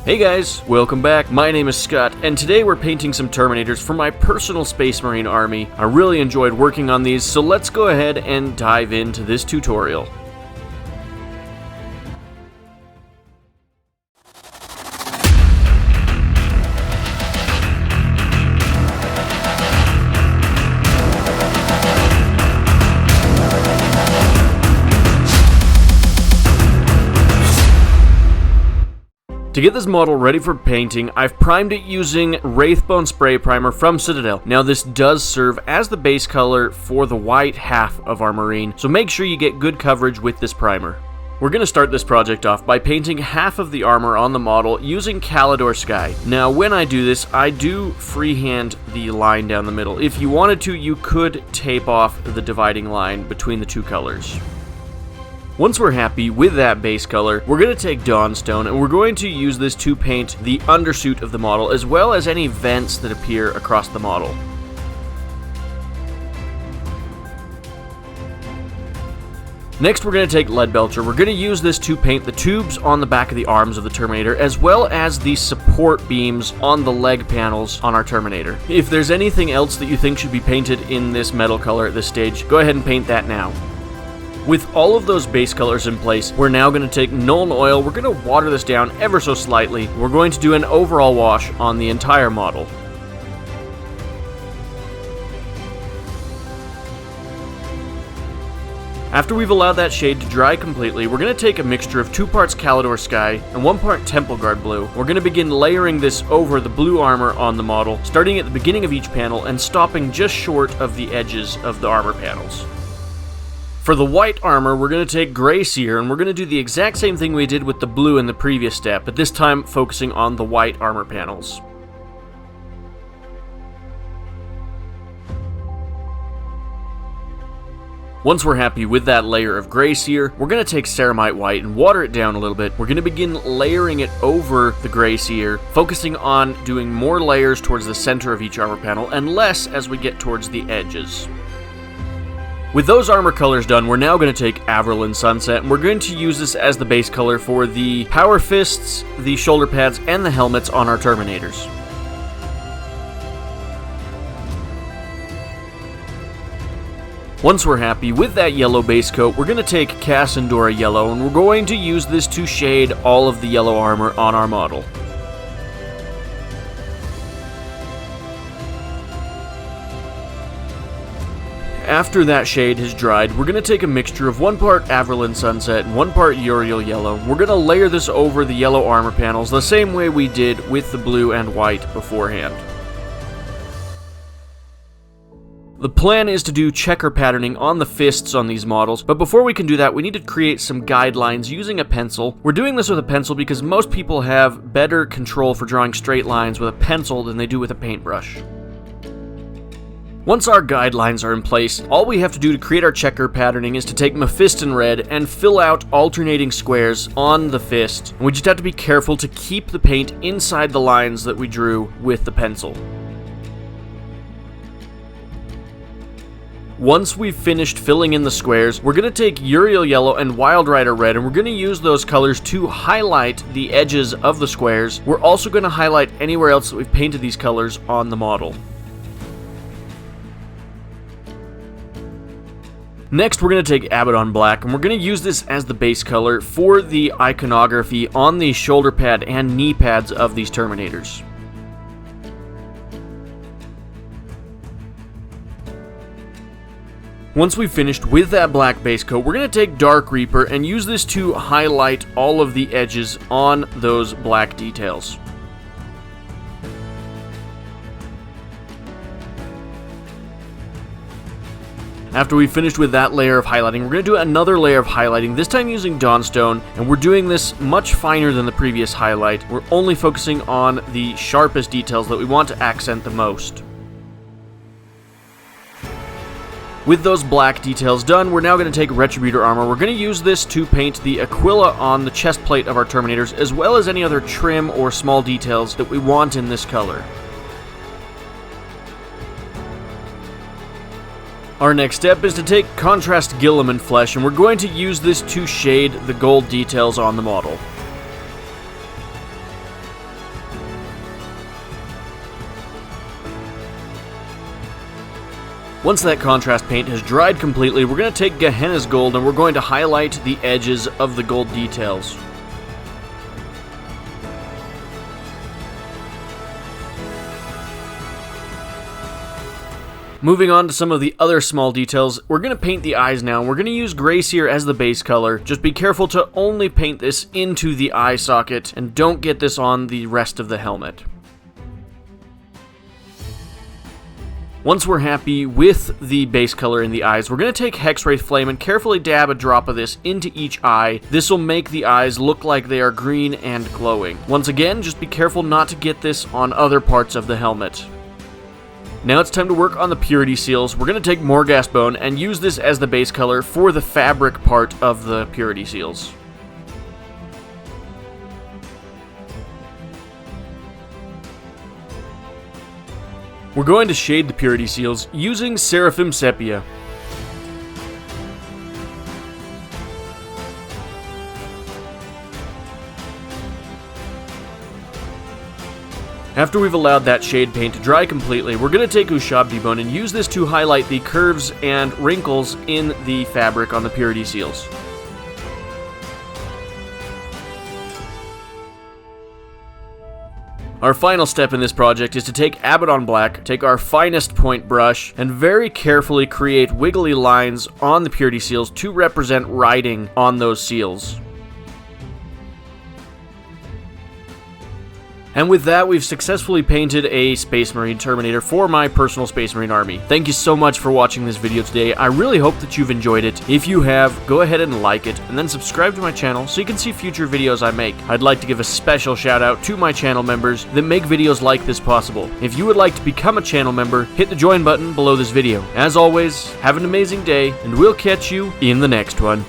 Hey guys, welcome back. My name is Scott, and today we're painting some Terminators for my personal Space Marine army. I really enjoyed working on these, so let's go ahead and dive into this tutorial. To get this model ready for painting, I've primed it using Wraithbone spray primer from Citadel. Now this does serve as the base color for the white half of our Marine, so make sure you get good coverage with this primer. We're going to start this project off by painting half of the armor on the model using Caledor Sky. Now when I do this, I do freehand the line down the middle. If you wanted to, you could tape off the dividing line between the two colors. Once we're happy with that base color, we're going to take Dawnstone and we're going to use this to paint the undersuit of the model as well as any vents that appear across the model. Next we're going to take Leadbelcher. We're going to use this to paint the tubes on the back of the arms of the Terminator as well as the support beams on the leg panels on our Terminator. If there's anything else that you think should be painted in this metal color at this stage, go ahead and paint that now. With all of those base colors in place, we're now going to take Nuln Oil, we're going to water this down ever so slightly, we're going to do an overall wash on the entire model. After we've allowed that shade to dry completely, we're going to take a mixture of 2 parts Caledor Sky and 1 part Temple Guard Blue. We're going to begin layering this over the blue armor on the model, starting at the beginning of each panel and stopping just short of the edges of the armor panels. For the white armor, we're going to take Gray Seer, and we're going to do the exact same thing we did with the blue in the previous step, but this time focusing on the white armor panels. Once we're happy with that layer of Gray Seer, we're going to take Ceramite White and water it down a little bit. We're going to begin layering it over the Gray Seer, focusing on doing more layers towards the center of each armor panel and less as we get towards the edges. With those armor colors done, we're now going to take Averland Sunset, and we're going to use this as the base color for the power fists, the shoulder pads, and the helmets on our Terminators. Once we're happy with that yellow base coat, we're going to take Casandora Yellow, and we're going to use this to shade all of the yellow armor on our model. After that shade has dried, we're going to take a mixture of 1 part Averland Sunset and 1 part Yriel Yellow. We're going to layer this over the yellow armor panels the same way we did with the blue and white beforehand. The plan is to do checker patterning on the fists on these models, but before we can do that, we need to create some guidelines using a pencil. We're doing this with a pencil because most people have better control for drawing straight lines with a pencil than they do with a paintbrush. Once our guidelines are in place, all we have to do to create our checker patterning is to take Mephiston Red and fill out alternating squares on the fist. And we just have to be careful to keep the paint inside the lines that we drew with the pencil. Once we've finished filling in the squares, we're going to take Yriel Yellow and Wild Rider Red, and we're going to use those colors to highlight the edges of the squares. We're also going to highlight anywhere else that we've painted these colors on the model. Next, we're going to take Abaddon Black, and we're going to use this as the base color for the iconography on the shoulder pad and knee pads of these Terminators. Once we've finished with that black base coat, we're going to take Dark Reaper and use this to highlight all of the edges on those black details. After we've finished with that layer of highlighting, we're going to do another layer of highlighting, this time using Dawnstone, and we're doing this much finer than the previous highlight. We're only focusing on the sharpest details that we want to accent the most. With those black details done, we're now going to take Retributor Armour. We're going to use this to paint the Aquila on the chest plate of our Terminators, as well as any other trim or small details that we want in this color. Our next step is to take Contrast Guilliman Flesh, and we're going to use this to shade the gold details on the model. Once that contrast paint has dried completely, we're going to take Gahenna's gold and we're going to highlight the edges of the gold details. Moving on to some of the other small details, we're going to paint the eyes now. We're going to use Gray Seer as the base color. Just be careful to only paint this into the eye socket and don't get this on the rest of the helmet. Once we're happy with the base color in the eyes, we're going to take Hexwraith Flame and carefully dab a drop of this into each eye. This will make the eyes look like they are green and glowing. Once again, just be careful not to get this on other parts of the helmet. Now it's time to work on the purity seals. We're going to take Morghast Bone and use this as the base color for the fabric part of the purity seals. We're going to shade the purity seals using Seraphim Sepia. After we've allowed that shade paint to dry completely, we're going to take Ushabti Bone and use this to highlight the curves and wrinkles in the fabric on the purity seals. Our final step in this project is to take Abaddon Black, take our finest point brush, and very carefully create wiggly lines on the purity seals to represent writing on those seals. And with that, we've successfully painted a Space Marine Terminator for my personal Space Marine army. Thank you so much for watching this video today. I really hope that you've enjoyed it. If you have, go ahead and like it, and then subscribe to my channel so you can see future videos I make. I'd like to give a special shout out to my channel members that make videos like this possible. If you would like to become a channel member, hit the join button below this video. As always, have an amazing day, and we'll catch you in the next one.